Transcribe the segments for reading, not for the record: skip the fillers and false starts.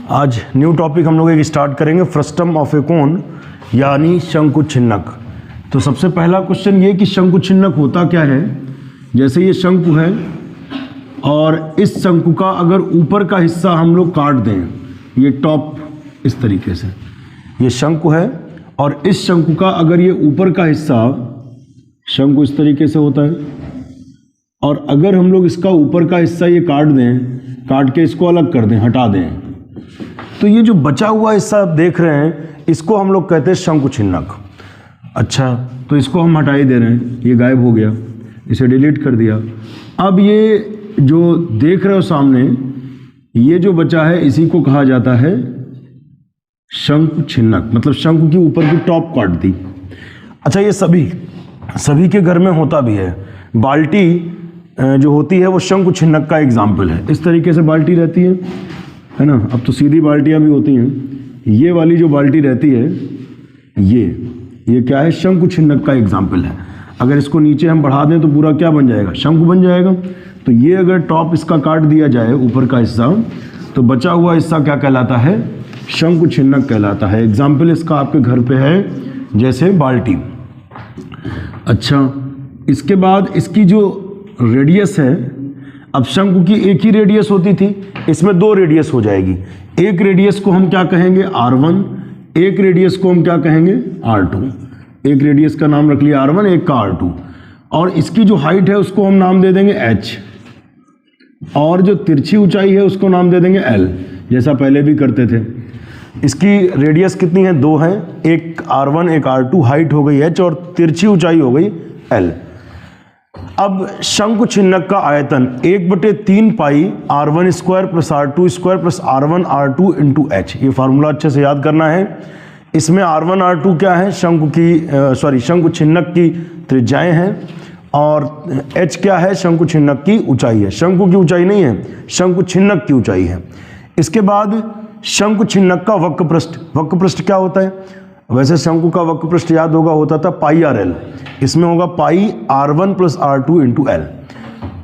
आज new topic हम लोग एक स्टार्ट करेंगे, फ्रस्टम ऑफ ए कोन यानी शंकु छिन्नक। तो सबसे पहला क्वेश्चन ये कि शंकु छिन्नक होता क्या है। जैसे ये शंकु है और इस शंकु का अगर ऊपर का हिस्सा हम लोग काट दें, ये टॉप इस तरीके से, ये शंकु है और इस शंकु का अगर ये ऊपर का हिस्सा, शंकु इस तरीके से होता है, और अगर हम लोग इसका ऊपर का हिस्सा ये काट दें, काट के इसको अलग कर दें, हटा दें, तो ये जो बचा हुआ हिस्सा आप देख रहे हैं इसको हम लोग कहते हैं शंकु छिन्नक। अच्छा, तो इसको हम हटा ही दे रहे हैं, ये गायब हो गया, इसे डिलीट कर दिया। अब ये जो देख रहे हो सामने, ये जो बचा है इसी को कहा जाता है शंकु छिन्नक, मतलब शंकु की ऊपर की टॉप काट दी। अच्छा, ये सभी के घर में होता भी है। बाल्टी जो होती है वो शंकु छिन्नक का एग्जाम्पल है। इस तरीके से बाल्टी रहती है ना। अब तो सीधी बाल्टियाँ भी होती हैं। ये वाली जो बाल्टी रहती है, ये क्या है, शंकु छिन्नक का एग्जाम्पल है। अगर इसको नीचे हम बढ़ा दें तो पूरा क्या बन जाएगा, शंकु बन जाएगा। तो ये अगर टॉप इसका काट दिया जाए, ऊपर का हिस्सा, तो बचा हुआ हिस्सा क्या कहलाता है, शंकु छिन्नक कहलाता है। एग्जाम्पल इसका आपके घर पे है, जैसे बाल्टी। अच्छा, इसके बाद इसकी जो रेडियस है, अब शंकु की एक ही रेडियस होती थी, इसमें दो रेडियस हो जाएगी। एक रेडियस को हम क्या कहेंगे, R1, एक रेडियस को हम क्या कहेंगे, R2। एक रेडियस का नाम रख लिया R1, एक का R2, और इसकी जो हाइट है उसको हम नाम दे देंगे H, और जो तिरछी ऊंचाई है उसको नाम दे देंगे L, जैसा पहले भी करते थे। इसकी रेडियस कितनी है, दो है, एक R1 एक R2, हाइट हो गई H और तिरछी ऊंचाई हो गई L। अब शंकु छिन्नक का आयतन 1/3 पाई R1 square plus R2 square plus R1 R2 into H। ये फार्मूला अच्छे से याद करना है। इसमें R1 R2 क्या है, शंकु छिन्नक की त्रिज्याएं हैं, और H क्या है, शंकु छिन्नक की ऊंचाई है। शंकु की ऊंचाई नहीं है, शंकु छिन्नक की ऊंचाई है। इसके बाद शंकु छिन्नक का वक्रपृष्ठ। वक्रपृष्ठ क्या होता है, वैसे शंकु का वक्रपृष्ठ याद होगा, होता था पाई RL, इसमें होगा पाई R1 plus R2 into L।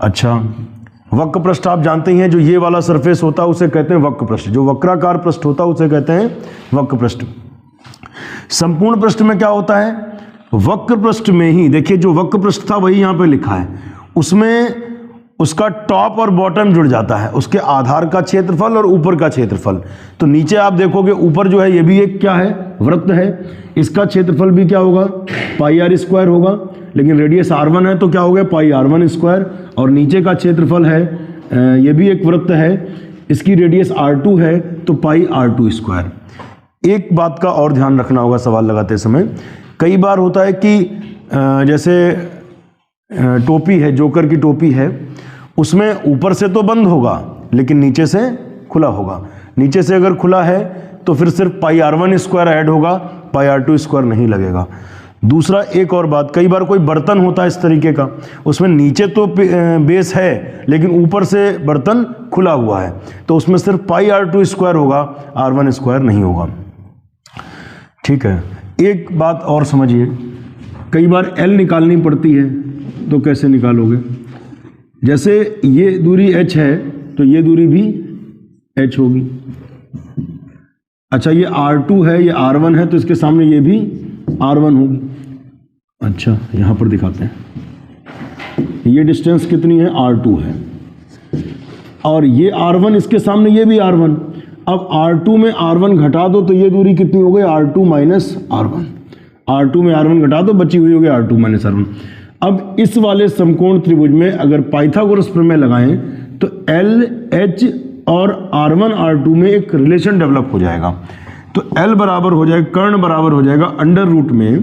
अच्छा, वक्रपृष्ठ आप जानते ही हैं, जो ये वाला सरफेस होता है उसे कहते हैं वक्रपृष्ठ, जो वक्राकार पृष्ठ होता है उसे कहते हैं वक्रपृष्ठ। संपूर्ण पृष्ठ में क्या होता है, वक्रपृष्ठ में ही देखिए, जो वक्रपृष्ठ था वही यहाँ पे लिखा है, उसमें उसका टॉप और बॉटम जुड़ जाता है, उसके आधार का क्षेत्रफल और ऊपर का क्षेत्रफल। तो नीचे आप देखोगे ऊपर जो है ये भी एक क्या है, वृत्त है, इसका क्षेत्रफल भी क्या होगा, पाई R स्क्वायर होगा, लेकिन रेडियस R1 है तो क्या हो गया, पाई R1 स्क्वायर, और नीचे का क्षेत्रफल है, ये भी एक वृत्त है, इसकी रेडियस R2 है तो पाई R2 स्क्वायर। एक बात का और ध्यान रखना होगा सवाल लगाते समय, कई बार होता है कि जैसे टोपी है, जोकर की टोपी है, उसमें ऊपर से तो बंद होगा लेकिन नीचे से खुला होगा। नीचे से अगर खुला है तो फिर सिर्फ पाई R1 स्क्वायर ऐड होगा, पाई R2 स्क्वायर नहीं लगेगा। दूसरा, एक और बात, कई बार कोई बर्तन होता है इस तरीके का, उसमें नीचे तो बेस है लेकिन ऊपर से बर्तन खुला हुआ है, तो उसमें सिर्फ पाई R2 स्क्वायर होगा, R1 स्क्वायर नहीं होगा। ठीक है, एक बात और समझिए, कई बार L निकालनी पड़ती है, तो कैसे निकालोगे, जैसे ये दूरी H है तो ये दूरी भी H होगी। अच्छा, ये R2 है, ये R1 है, तो इसके सामने ये भी R1 होगी। अच्छा, यहां पर दिखाते हैं, ये डिस्टेंस कितनी है, R2 है, और ये R1, इसके सामने ये भी R1। अब R2 में R1 घटा दो तो ये दूरी कितनी हो गई, R2 माइनस R1। R2 में R1 घटा दो, बची हुई हो गई R2 माइनस R1। अब इस वाले समकोण त्रिभुज में अगर पाइथागोरस प्रमेय लगाएं तो L, H और R1 R2 में एक रिलेशन डेवलप हो जाएगा। तो L बराबर हो जाएगा, कर्ण बराबर हो जाएगा अंडर रूट में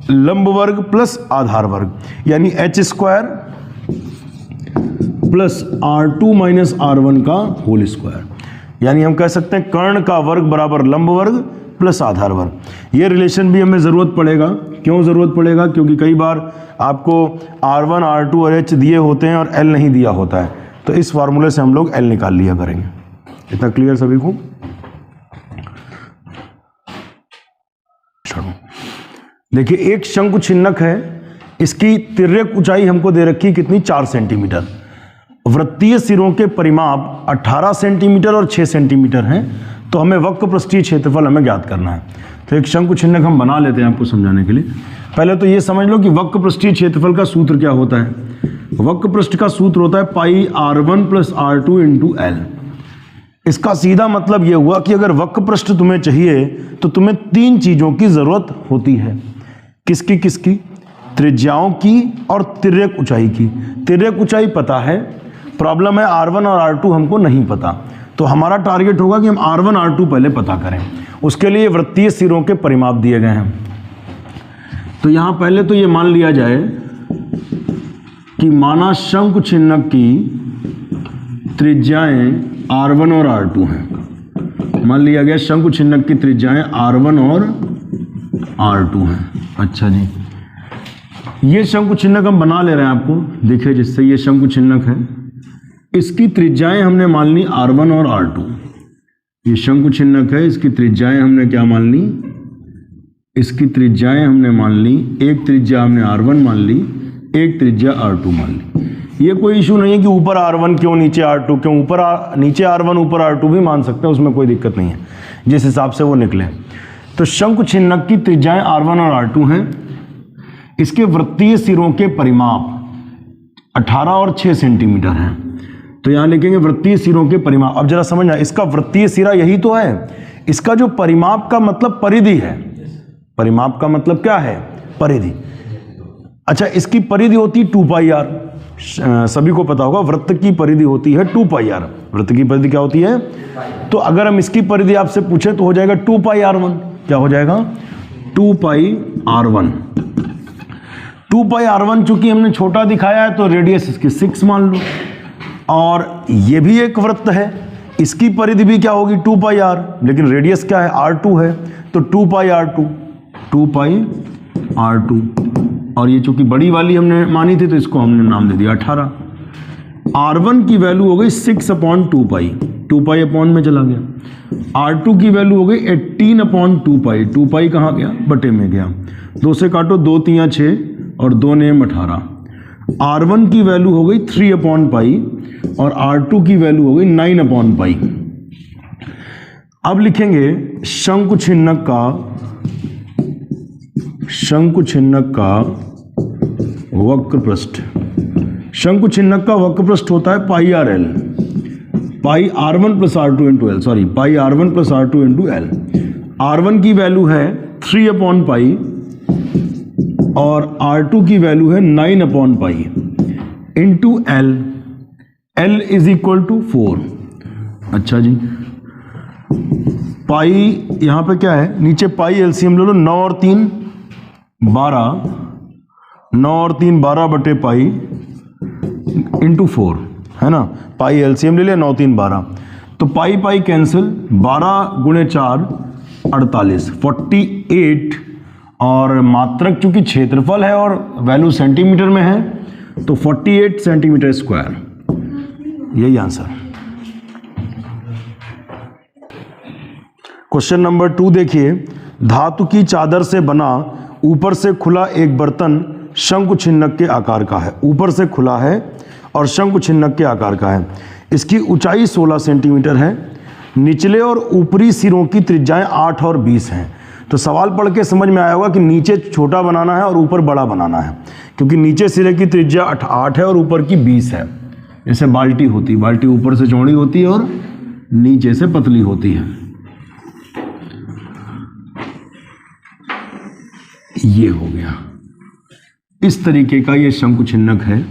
लंब वर्ग प्लस आधार वर्ग, यानी H square plus R2 minus R1 का होल स्क्वायर। यानी हम कह सकते हैं कर्ण का वर्ग बराबर लंब वर्ग प्लस आधार वर्ग। ये रिलेशन भी हमें ज़रूरत पड़ेगा। क्यों ज़रूरत पड़ेगा, क्योंकि कई बार आपको R1 R2 और H दिए होते हैं और L नहीं दिया होता है, तो इस फार्मूले से हम लोग L निकाल लिया करेंगे। इतना क्लियर सभी को। देखिए, एक शंकु छिन्नक है, इसकी तिर्यक ऊंचाई हमको दे रखी कितनी, 4 सेंटीमीटर। वृत्तीय सिरों के परिमाप 18 सेंटीमीटर और 6 सेंटीमीटर हैं, तो हमें वक्र पृष्ठीय क्षेत्रफल हमें ज्ञात करना है। तो एक शंकु छिन्नक हम बना लेते हैं आपको समझाने के लिए। पहले तो ये समझ लो कि वक्र पृष्ठीय क्षेत्रफल का सूत्र क्या होता है। वक्र पृष्ठ का सूत्र होता है पाई r1 plus r2 into L. इसका सीधा मतलब ये हुआ कि अगर वक्र पृष्ठ तुम्हें चाहिए तो तुम्हें 3 चीजों की जरूरत होती है। किसकी किसकी? त्रिज्याओं की और तिर्यक ऊंचाई की। तिर्यक ऊंचाई पता है, प्रॉब्लम है r1 और r2 हमको नहीं पता। तो हमारा टारगेट होगा कि हम r1 r2 पहले पता करें। उसके लिए वृत्तीय सिरों के परिमाप दिए गए हैं। तो यहां पहले तो ये मान लिया जाए कि माना शंकु छिन्नक की त्रिज्याएं r1 और r2 हैं। मान लिया गया शंकु छिन्नक की त्रिज्याएं r1 और r2 हैं। अच्छा जी, ये शंकु छिन्नक हम बना ले रहे हैं। आपको देखिए, जिससे ये शंकु छिन्नक है, इसकी त्रिज्याएं हमने मान ली r1 और r2। ये शंकु छिन्नक है, इसकी त्रिज्याएं हमने क्या मान ली? इसकी त्रिज्याएं हमने मान ली, एक त्रिज्या हमने r1 मान ली, एक त्रिज्या r2 मान ली। ये कोई इशू नहीं है कि ऊपर r1 क्यों नीचे r2 क्यों, नीचे r1 ऊपर r2 भी मान सकते हैं, उसमें कोई दिक्कत नहीं है, जिस हिसाब से वो निकले। तो शंकु छिन्नक की त्रिज्याएं r1 और r2 हैं। इसके वृत्तीय सिरों के परिमाप 18 और 6 सेंटीमीटर हैं। तो यहां लिखेंगे वृत्तीय सिरों के परिमाप। अब जरा समझना, इसका वृत्तीय सिरा यही तो है। इसका जो परिमाप का मतलब परिधि है। परिमाप का मतलब क्या है? परिधि। अच्छा, इसकी परिधि होती 2 पाई आर। सभी को पता होगा वृत्त की परिधि होती है 2 पाई आर। वृत्त की परिधि क्या होती है? तो अगर हम इसकी परिधि आपसे पूछे तो हो जाएगा 2 पाई r1। क्या हो जाएगा? 2 पाई r1। 2 पाई r1 चूंकि हमने छोटा दिखाया है तो रेडियस इसकी 6 मान लो। और ये भी एक वृत्त है, इसकी परिधि भी क्या होगी? 2 पाई r, लेकिन रेडियस क्या है? r2 है, तो 2 पाई r2, 2 पाई r2। और ये चूंकि बड़ी वाली हमने मानी थी तो इसको हमने नाम दे दिया 18। r1 की वैल्यू हो गई 6/2 पाई, 2 पाई अपॉन में चला गया। r2 की वैल्यू हो गई 18/2 पाई, 2 पाई कहाँ गया? बटे में गया। 2 से काटो, 2 3 6 और 2 नेम 18। r1 की वैल्यू हो गई 3/पाई और r2 की वैल्यू हो गई 9/पाई। अब लिखेंगे शंकु छिन्नक का वक्र पृष्ठ। शंकु छिन्नक का वक्र पृष्ठ होता है पाई आर एल, पाई r1 plus r2 into L, sorry पाई r1 plus r2 into L. r1 की वैल्यू है 3/पाई और r2 की वैल्यू है 9/पाई into L. L is equal to 4। अच्छा जी, पाई यहां पे क्या है? नीचे पाई एलसीएम ले लो, 9 और 3 12, 9 और 3 12 बटे पाई इंटू 4 है ना। पाई एलसीएम ले लिया, 9 3 12, तो पाई पाई कैंसिल, 12 गुणे 4 48, 48। और मात्रक चूंकि क्षेत्रफल है और वैल्यू सेंटीमीटर में है तो 48 सेंटीमीटर स्क्वायर, यही आंसर। क्वेश्चन नंबर 2 देखिए, धातु की चादर से बना ऊपर से खुला एक बर्तन शंकु छिन्नक के आकार का है। ऊपर से खुला है और शंकु छिन्नक के आकार का है। इसकी ऊंचाई 16 सेंटीमीटर है। निचले और ऊपरी सिरों की त्रिज्याएं 8 और 20 हैं। तो सवाल पढ़ के समझ में आया होगा कि नीचे छोटा बनाना है और ऊपर बड़ा बनाना है, क्योंकि नीचे सिरे की त्रिज्या 8 है और ऊपर की 20 है। जैसे बाल्टी होती, बाल्टी ऊपर से चौड़ी होती है और नीचे से पतली होती है। ये हो गया, इस तरीके का ये शंकु छिन्नक है।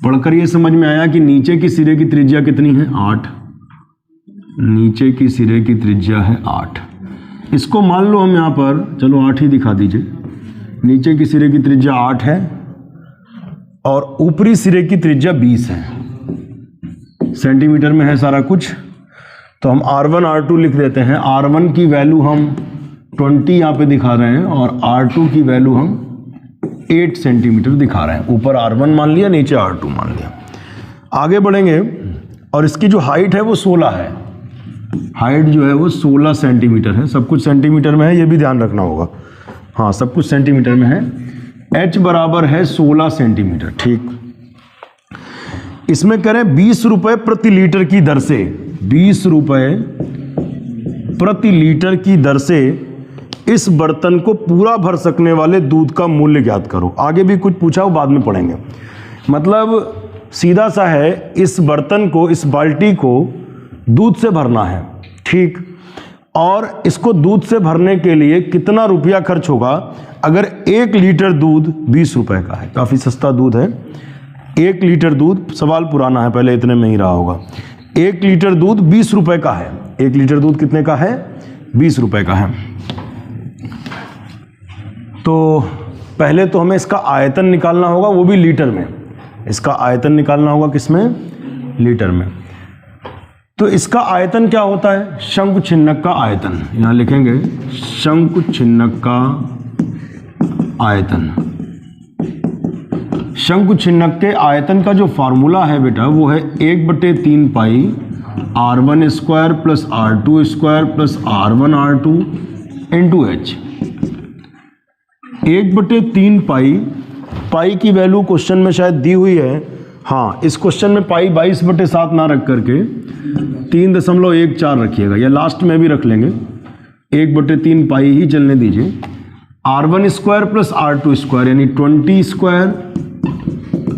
पढ़कर ये समझ में आया कि नीचे की सिरे की त्रिज्या कितनी है? 8। नीचे की सिरे की त्रिज्या है 8। इसको मान लो हम यहाँ पर, चलो 8 ही दिखा दीजिए। नीचे की सिरे की त्रिज्या 8 है और ऊपरी सिरे की त्रिज्या 20 है। सेंटीमीटर में है सारा कुछ, तो हम r1 r2 लिख देते हैं। r1 की वैल्यू हम 20 यहाँ पे दिखा रहे हैं और r2 की वैल्यू हम 8 सेंटीमीटर दिखा रहे हैं। ऊपर r1 मान लिया, नीचे r2 मान लिया। आगे बढ़ेंगे और इसकी जो हाइट है वो 16 है। हाइट जो है वो 16 सेंटीमीटर है। सब कुछ सेंटीमीटर में है, ये भी ध्यान रखना होगा। हाँ, सब कुछ सेंटीमीटर में है। h बराबर है 16 सेंटीमीटर। ठीक, इसमें करें 20 रुपए प्रति लीटर की दर से, 20 रुपए प्रति लीटर की दर से इस बर्तन को पूरा भर सकने वाले दूध का मूल्य ज्ञात करो। आगे भी कुछ पूछा वो बाद में पढ़ेंगे। मतलब सीधा सा है, इस बर्तन को, इस बाल्टी को दूध से भरना है, ठीक, और इसको दूध से भरने के लिए कितना रुपया खर्च होगा। अगर 1 लीटर दूध 20 रुपए का है, काफ़ी सस्ता दूध है, 1 लीटर दूध, सवाल पुराना है, पहले इतने में ही रहा होगा, 1 लीटर दूध 20 रुपए का है। 1 लीटर दूध कितने का है? 20 रुपए का है। तो पहले तो हमें इसका आयतन निकालना होगा, वो भी लीटर में। इसका आयतन निकालना होगा किसमें? लीटर में। तो इसका आयतन क्या होता है? शंकु छिन्नक का आयतन, यहां लिखेंगे शंकु छिन्नक का आयतन। शंकु छिन्नक के आयतन का जो फार्मूला है बेटा वो है 1/3 पाई R1 square plus R2 square plus R1 R2 into H। 1/3 पाई की वैल्यू क्वेश्चन में शायद दी हुई है। हाँ, इस क्वेश्चन में पाई 22/7 ना रख करके 3.14 रखिएगा, या लास्ट में भी रख लेंगे। 1/3 पाई ही चलने दीजिए। R1 square plus R2 square यानी 20 square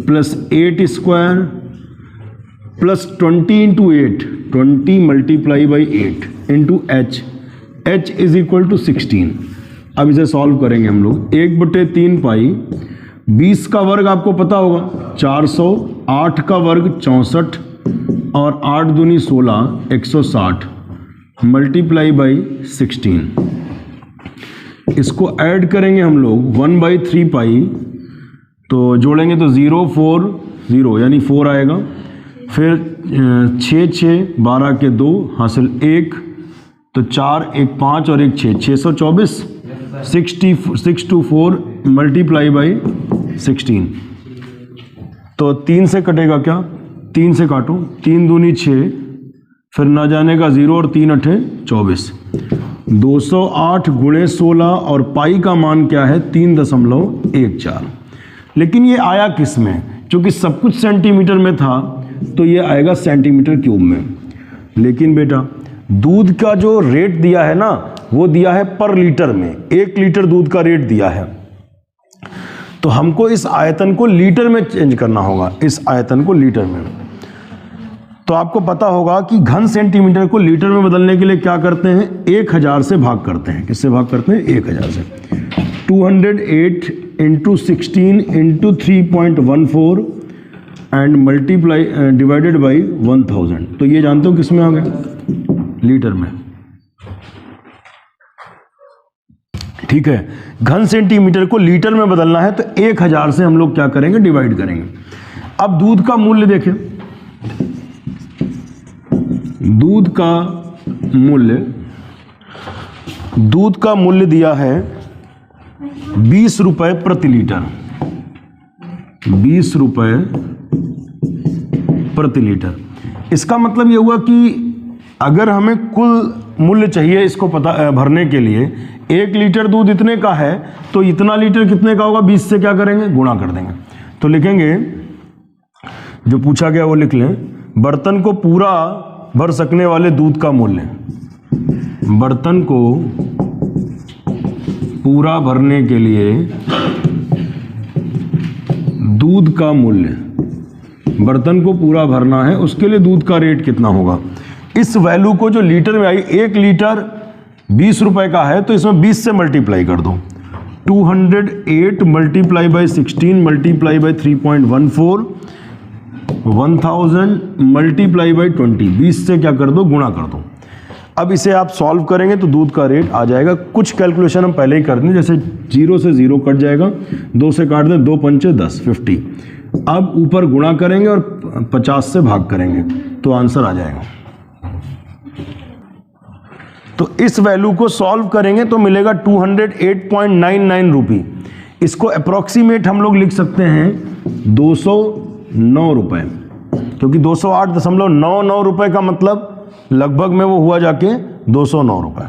plus 8 square plus 20 into 8, 20 multiply by 8 into H, H is equal to 16। अब इसे सॉल्व करेंगे हम लोग। 1/3 पाई 20 का वर्ग आपको पता होगा 400, 8 का वर्ग 64 और 8 दूनी 16, 160 मल्टीप्लाई बाई 16। इसको ऐड करेंगे हम लोग 1/3 पाई, तो जोड़ेंगे तो 0 4 0 यानी 4 आएगा। फिर 6 6 12 के 2 हासिल 1, तो 4 1 5 और 1 6, 624 624 मल्टीप्लाई बाई 16। तो 3 से कटेगा क्या? 3 से काटो, 3 दूनी 6, फिर ना जाने का 0 और 3 8 24। 208 गुणे 16 और पाई का मान क्या है? 3.14। लेकिन ये आया किस में? क्योंकि सब कुछ सेंटीमीटर में था तो ये आएगा सेंटीमीटर क्यूब में। लेकिन बेटा दूध का जो रेट दिया है ना, वो दिया है पर लीटर में। 1 लीटर दूध का रेट दिया है, तो हमको इस आयतन को लीटर में चेंज करना होगा, इस आयतन को लीटर में। तो आपको पता होगा कि घन सेंटीमीटर को लीटर में बदलने के लिए क्या करते हैं? 1000 से भाग करते हैं। किससे भाग करते हैं? 1000 से। 208 into 16 into 3.14 and multiply divided by 1000। तो ये जानते हो किस में आ गया? लीटर में। ठीक है, घन सेंटीमीटर को लीटर में बदलना है तो 1000 से हम लोग क्या करेंगे? डिवाइड करेंगे। अब दूध का मूल्य देखें, दूध का मूल्य दिया है 20 रुपए प्रति लीटर, 20 रुपए प्रति लीटर। इसका मतलब यह हुआ कि अगर हमें कुल मूल्य चाहिए इसको पता भरने के लिए, 1 लीटर दूध इतने का है तो इतना लीटर कितने का होगा? 20 से क्या करेंगे? गुणा कर देंगे। तो लिखेंगे, जो पूछा गया वो लिख लें, बर्तन को पूरा भर सकने वाले दूध का मूल्य, बर्तन को पूरा भरने के लिए दूध का मूल्य, बर्तन को पूरा भरना है उसके लिए दूध का रेट कितना होगा। इस वैल्यू को जो लीटर में आई, 1 लीटर 20 रुपए का है तो इसमें 20 से मल्टीप्लाई कर दो। 208 multiply by 16 multiply by 3.14, 1000 multiply by 20, 20 से क्या कर दो? गुणा कर दो। अब इसे आप सॉल्व करेंगे तो दूध का रेट आ जाएगा। कुछ कैलकुलेशन हम पहले ही कर दें, जैसे 0 से 0 कट जाएगा, 2 से काट दें, 2 पंचे 10, 50। अब ऊपर गुणा करेंगे और 50 से भाग करेंगे तो आंसर आ जाएगा। तो इस वैल्यू को सॉल्व करेंगे तो मिलेगा 208.99 रुपये। इसको अप्रॉक्सीमेट हम लोग लिख सकते हैं 209 रुपये, क्योंकि 208.99 रुपये का मतलब लगभग में वो हुआ जाके 209 रुपये।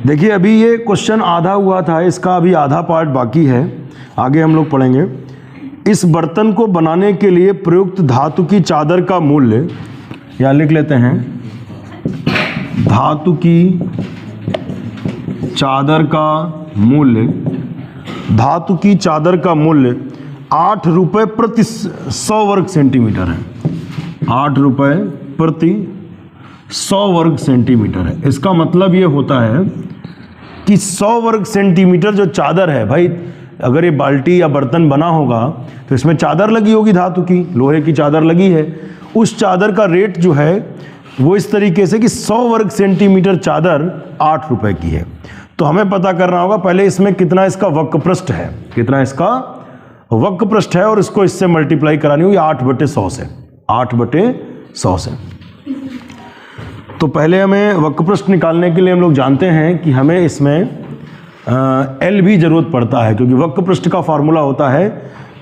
देखिए अभी ये क्वेश्चन आधा हुआ था, इसका अभी आधा पार्ट बाकी है, आगे हम लोग पढ़ेंगे। इस बर्तन को बनाने के लिए प्रयुक्त धातु की चादर का मूल्य, या लिख लेते हैं धातु की चादर का मूल्य, धातु की चादर का मूल्य 8 रुपये प्रति 100 वर्ग सेंटीमीटर है। 8 रुपये प्रति 100 वर्ग सेंटीमीटर है। इसका मतलब ये होता है कि 100 वर्ग सेंटीमीटर जो चादर है, भाई अगर ये बाल्टी या बर्तन बना होगा तो इसमें चादर लगी होगी, धातु की, लोहे की चादर लगी है। उस चादर का रेट जो है वो इस तरीके से कि 100 वर्ग सेंटीमीटर चादर 8 रुपए की है। तो हमें पता करना होगा पहले इसमें कितना इसका वक्रपृष्ठ है, कितना इसका वक्रपृष्ठ है, और इसको इससे मल्टीप्लाई करानी होगी 8/100 से, 8/100 से। तो पहले हमें वक्रपृष्ठ निकालने के लिए हम लोग जानते हैं कि हमें इसमें एल भी जरूरत पड़ता है, क्योंकि वक्रपृष्ठ का फॉर्मूला होता है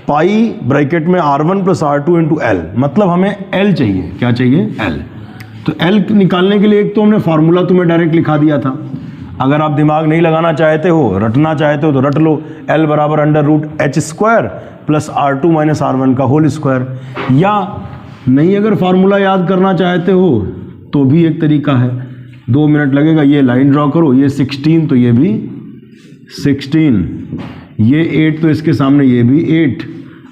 पाई ब्रैकेट में R1 + R2 × L, मतलब हमें एल चाहिए। क्या चाहिए? एल। तो एल निकालने के लिए एक तो हमने फार्मूला तुम्हें डायरेक्ट लिखा दिया था, अगर आप दिमाग नहीं लगाना चाहते हो, रटना चाहते हो तो रट लो, L = √h² + R2 - R1 का होल स्क्वायर। या नहीं अगर फार्मूला याद करना चाहते हो तो भी एक तरीका है, 2 मिनट लगेगा। ये लाइन ड्रॉ करो, ये 16 तो ये भी 16, ये 8 तो इसके सामने ये भी 8,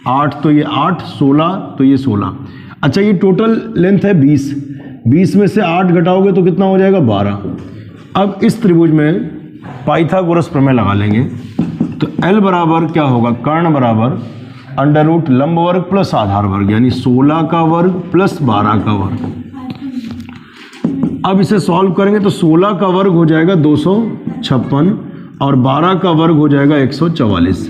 8 तो ये 8, 16 तो ये 16। अच्छा ये टोटल लेंथ है 20, 20 में से 8 घटाओगे तो कितना हो जाएगा? 12। अब इस त्रिभुज में पाइथागोरस प्रमेय लगा लेंगे। तो L बराबर क्या होगा? कर्ण बराबर √ लंब वर्ग प्लस आधार वर्ग, यानी 16 का वर्ग प्लस 12 का वर्ग। अब इसे सॉल्व करेंगे तो 16 का वर्ग हो जाएगा 256 और 12 का वर्ग हो जाएगा 144।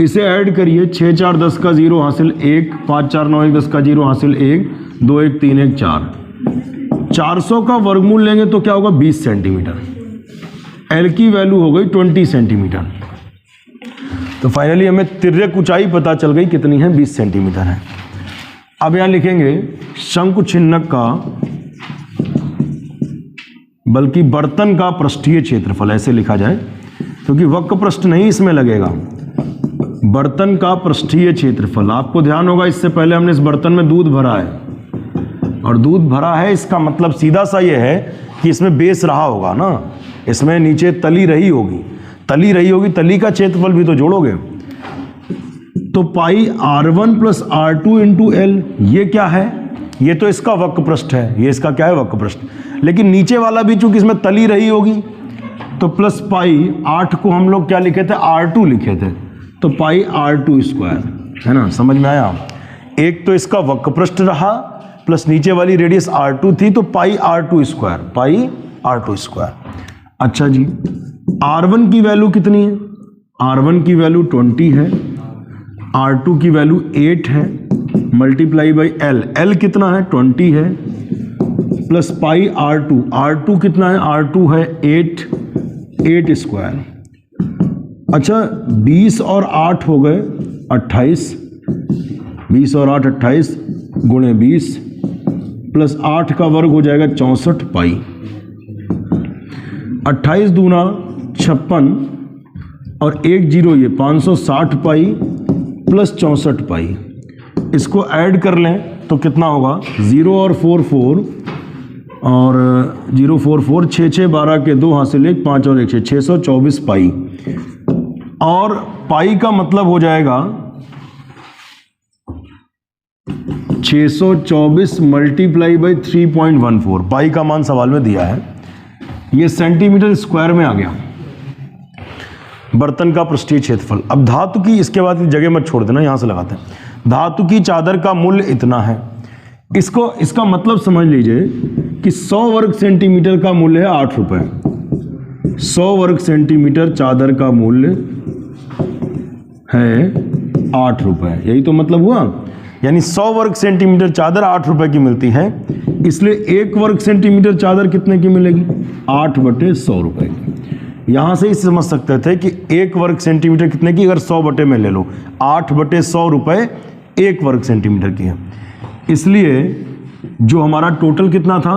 इसे ऐड करिए, 6 4 10 का 0 हासिल 1, 5 4 9 1 10 का 0 हासिल 1, 2 1 3 1 4। 400 का वर्गमूल लेंगे तो क्या होगा? 20 सेंटीमीटर। एल की वैल्यू हो गई 20 सेंटीमीटर। तो फाइनली हमें तिर्यक ऊंचाई पता चल गई कितनी है? 20 सेंटीमीटर है। अब यहां लिखेंगे शंकु छिन्नक का, बल्कि बर्तन का पृष्ठीय क्षेत्रफल, ऐसे लिखा जाए क्योंकि वक्रपृष्ठ नहीं इसमें लगेगा, बर्तन का पृष्ठीय क्षेत्रफल। आपको ध्यान होगा इससे पहले हमने इस बर्तन में दूध भरा है, और दूध भरा है इसका मतलब सीधा सा ये है कि इसमें बेस रहा होगा ना, इसमें नीचे तली रही होगी, तली रही होगी, तली का क्षेत्रफल भी तो जोड़ोगे। तो पाई R1 + R2 × L, ये क्या है? ये तो इसका वक्रपृष्ठ है, ये इसका क्या है? वक्रपृष्ठ। लेकिन नीचे वाला भी चूंकि इसमें तली रही होगी तो प्लस पाई 8 को हम लोग क्या लिखे थे? R2 लिखे थे, तो पाई R2² है ना, समझ में आया? एक तो इसका वक्रपृष्ठ रहा प्लस नीचे वाली रेडियस R2 थी, तो पाई R2², पाई R2²। अच्छा जी, R1 की वैल्यू कितनी है? R1 की वैल्यू 20 है, R2 की वैल्यू 8 है, मल्टीप्लाई बाई L, L कितना है? 20 है, प्लस पाई R2, R2 कितना है? R2 है 8² अच्छा 20 और 8 हो गए 28, 20 और 8 28 गुणे 20 प्लस 8 का वर्ग हो जाएगा 64 पाई। 28 दूना 56 और 1 0 ये 560 पाई प्लस 64 पाई। इसको ऐड कर लें तो कितना होगा? 0 और 4 4 और 0 4 4 6 6 12 के 2 हासिल 1 5 और 1 6 624 पाई। और पाई का मतलब हो जाएगा 624 मल्टीप्लाई बाई 3.14। पाई का मान सवाल में दिया है, ये सेंटीमीटर स्क्वायर में आ गया। बर्तन का पृष्ठीय क्षेत्रफल। अब धातु की, इसके बाद जगह मत छोड़ देना, यहां से लगाते हैं। धातु की चादर का मूल्य इतना है। इसको, इसका मतलब समझ लीजिए कि 100 वर्ग सेंटीमीटर का मूल्य है 8 रुपए। 100 वर्ग सेंटीमीटर चादर का मूल्य है 8 रुपए, यही तो मतलब हुआ। यानी 100 वर्ग सेंटीमीटर चादर 8 रुपए की मिलती है, इसलिए 1 वर्ग सेंटीमीटर चादर कितने की मिलेगी? 8/100 रुपए की। यहां से ही समझ सकते थे कि 1 वर्ग सेंटीमीटर कितने की, अगर 100 बटे में ले लो, 8/100 रुपए 1 वर्ग सेंटीमीटर की है। इसलिए जो हमारा टोटल कितना था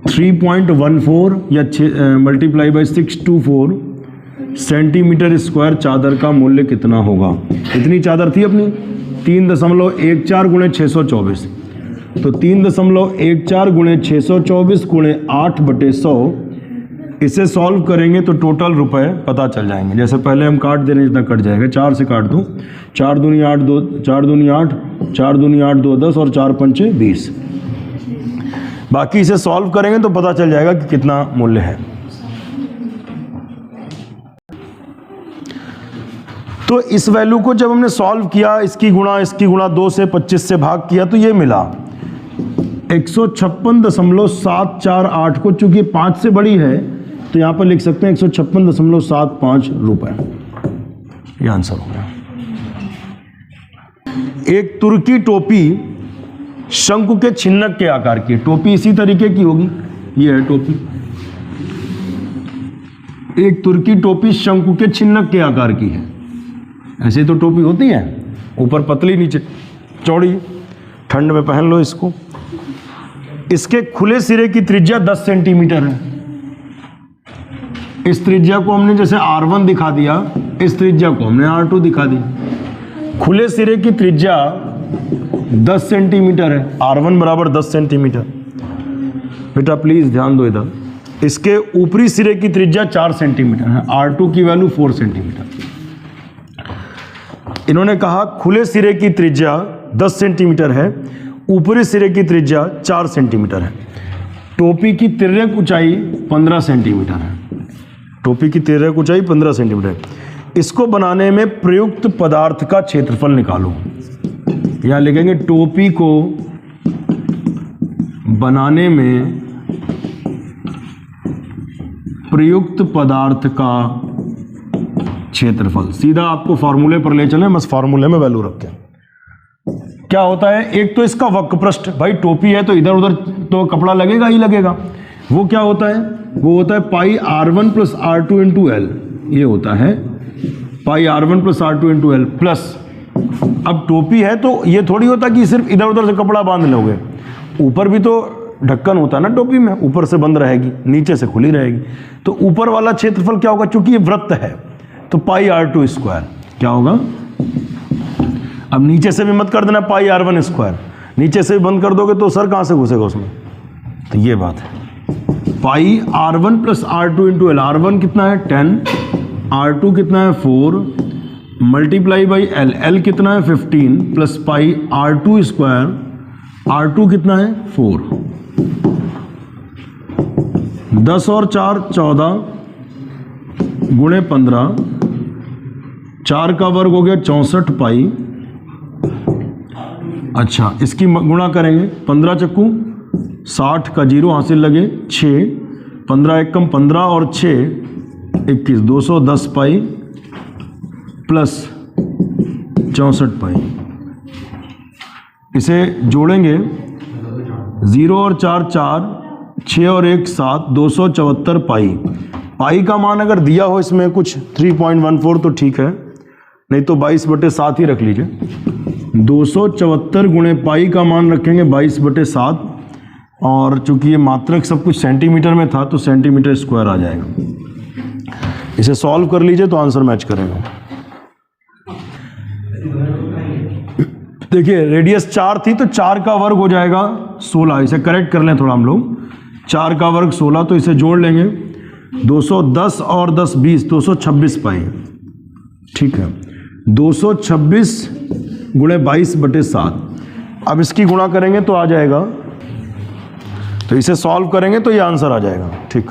3.14 या मल्टीप्लाई बाई 624 सेंटीमीटर स्क्वायर चादर का मूल्य कितना होगा। इतनी चादर थी अपनी 3.14 गुणे 624, तो 3.14 गुणे 624 गुणे 8/100, इसे सॉल्व करेंगे तो टोटल रुपए पता चल जाएंगे। जैसे पहले हम काट देने जितना कट जाएगा, 4 से काट दूँ, 4 दूनी 8, 2 4 दूनी 8, 4 दूनी 8, 2 10 और 4 पंचे 20। बाकी इसे सॉल्व करेंगे तो पता चल जाएगा कि कितना मूल्य है। तो इस वैल्यू को जब हमने सॉल्व किया, इसकी गुणा 2 से 25 से भाग किया तो ये मिला 156.748 को, चूंकि 5 से बड़ी है तो यहां पर लिख सकते हैं 156.75 रुपए। ये आंसर हो गया। एक तुर्की टोपी शंकु के छिन्नक के आकार की, टोपी इसी तरीके की होगी, ये है टोपी। एक तुर्की टोपी शंकु के छिन्नक के आकार की है। ऐसे तो टोपी होती है, ऊपर पतली नीचे चौड़ी, ठंड में पहन लो इसको। इसके खुले सिरे की त्रिज्या 10 सेंटीमीटर है। इस त्रिज्या को हमने जैसे R1 दिखा दिया, इस त्रिज्या को हमने R2 दिखा दी। खुले सिरे की त्रिज्या 10 सेंटीमीटर है, R1 बराबर 10 सेंटीमीटर। बेटा प्लीज ध्यान दो इधर, इसके ऊपरी सिरे की त्रिज्या 4 सेंटीमीटर है, R2 की वैल्यू 4 सेंटीमीटर। इन्होंने कहा खुले सिरे की त्रिज्या 10 सेंटीमीटर है, ऊपरी सिरे की त्रिज्या 4 सेंटीमीटर है। टोपी की तिर्यक ऊंचाई 15 सेंटीमीटर है। टोपी की तिर्यक ऊंचाई 15 सेंटीमीटर है। इसको बनाने में प्रयुक्त पदार्थ का क्षेत्रफल निकालो। यहां लिखेंगे टोपी को बनाने में प्रयुक्त पदार्थ का क्षेत्रफल। सीधा आपको फॉर्मूले पर ले चलें, बस फॉर्मूले में वैल्यू रखें। क्या होता है, एक तो इसका वक्र पृष्ठ, भाई टोपी है तो इधर उधर तो कपड़ा लगेगा ही लगेगा। वो क्या होता है, वो होता है पाई R1 plus R2 into L। ये होता है पाई R1 plus R2 into L plus, अब टोपी है तो ये थोड़ी होता कि सिर्फ इधर उधर से कपड़ा बांध लोगे, ऊपर भी तो ढक्कन होता है ना टोपी में, ऊपर से बंद रहेगी, नीचे से खुली रहेगी। तो ऊपर वाला क्षेत्रफल क्या होगा, चूंकि ये वृत्त है तो पाई R2 स्क्वायर क्या होगा। अब नीचे से भी मत कर देना पाई R1 स्क्वायर, नीचे से भी बंद कर दोगे तो सर कहां से घुसेगा उसमें। तो ये बात है, पाई R1 plus R2 into L। R1 कितना है 10, R2 कितना है 4 मल्टीप्लाई बाई L, L कितना है 15 plus pi R2 square, R2 कितना है 4। 10 और 4 14 गुणे 15, 4 का वर्ग हो गया 64 पाई। अच्छा इसकी गुणा करेंगे, 15 चक्कू 60 का 0 हासिल लगे 6, 15 एकम 15 और 6 21, 210 पाई प्लस 64 पाई। इसे जोड़ेंगे, 0 और 4 4, 6 और 1 7, 274 पाई। पाई का मान अगर दिया हो इसमें कुछ 3.14 तो ठीक है, नहीं तो 22/7 ही रख लीजिए। 274 गुणे पाई का मान रखेंगे 22/7, और चूंकि ये मात्रक सब कुछ सेंटीमीटर में था तो सेंटीमीटर स्क्वायर आ जाएगा। इसे सॉल्व कर लीजिए तो आंसर मैच करेगा। देखिए रेडियस 4 थी तो 4 का वर्ग हो जाएगा 16। इसे करेक्ट कर लें थोड़ा हम लोग, 4 का वर्ग 16, तो इसे जोड़ लेंगे 210 और 10 20, 226 पाई। ठीक है, 226 गुणे 22/7। अब इसकी गुणा करेंगे तो आ जाएगा, तो इसे सॉल्व करेंगे तो ये आंसर आ जाएगा। ठीक।